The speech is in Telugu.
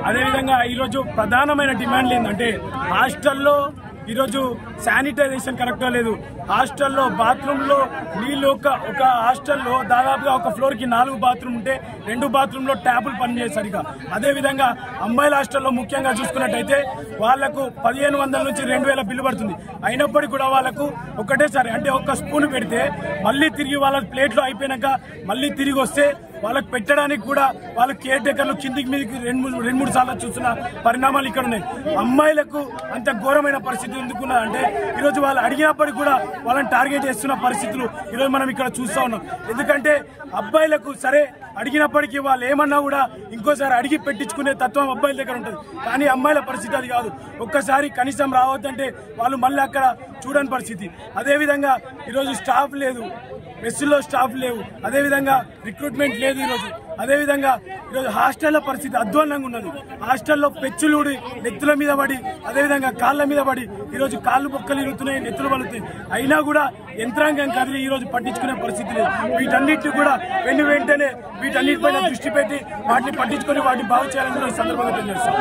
అదే విధంగా ఈరోజు ప్రధానమైన డిమాండ్లు ఏంటంటే హాస్టల్లో ఈరోజు శానిటైజేషన్ కరెక్ట్గా లేదు. హాస్టల్లో బాత్రూంలో నీళ్ళు ఒక హాస్టల్లో దాదాపుగా ఒక ఫ్లోర్కి 4 బాత్రూమ్ ఉంటే 2 బాత్రూంలో ట్యాపులు పనిచేయ సరిగా. అదేవిధంగా అమ్మాయిల హాస్టల్లో ముఖ్యంగా చూసుకున్నట్టయితే వాళ్లకు 1500 నుంచి 2000 బిల్లు పడుతుంది. అయినప్పటికీ కూడా వాళ్లకు ఒకటేసారి అంటే ఒక్క స్పూన్ పెడితే మళ్ళీ తిరిగి వాళ్ళ ప్లేట్లో అయిపోయినాక మళ్ళీ తిరిగి వస్తే వాళ్ళకు పెట్టడానికి కూడా వాళ్ళ కేర్ టేకర్లు కిందికి మీదకి రెండు మూడు సార్లు చూస్తున్న పరిణామాలు ఇక్కడ ఉన్నాయి. అమ్మాయిలకు అంత ఘోరమైన పరిస్థితి ఎందుకున్నదంటే ఈరోజు వాళ్ళు అడిగినప్పటికీ కూడా వాళ్ళని టార్గెట్ చేస్తున్న పరిస్థితులు ఈరోజు మనం ఇక్కడ చూస్తూ ఉన్నాం. ఎందుకంటే అబ్బాయిలకు సరే అడిగినప్పటికీ వాళ్ళు ఏమన్నా కూడా ఇంకోసారి అడిగి పెట్టించుకునే తత్వం అబ్బాయిల దగ్గర ఉంటుంది. కానీ అమ్మాయిల పరిస్థితి అది కాదు. ఒక్కసారి కనీసం రావద్దంటే వాళ్ళు మళ్ళీ అక్కడ చూడని పరిస్థితి. అదేవిధంగా ఈరోజు స్టాఫ్ లేదు, మెస్సుల్లో స్టాఫ్ లేవు, అదేవిధంగా రిక్రూట్మెంట్ లేదు ఈరోజు. అదేవిధంగా ఈరోజు హాస్టళ్ల పరిస్థితి అధ్వాన్నంగా ఉన్నది. హాస్టల్లో పెచ్చులుడి నెత్తుల మీద పడి అదేవిధంగా కాళ్ళ మీద పడి ఈరోజు కాళ్ళు బొక్కలు ఇరుగుతున్నాయి, నెత్తులు పలుతున్నాయి. అయినా కూడా యంత్రాంగం కదిలి ఈరోజు పట్టించుకునే పరిస్థితి లేదు. వీటన్నిటిని కూడా వెంటనే వీటన్నిటిపైన దృష్టి పెట్టి వాటిని పట్టించుకొని వాటిని బాగు చేయాలని సందర్భంగా తెలియజేస్తాం.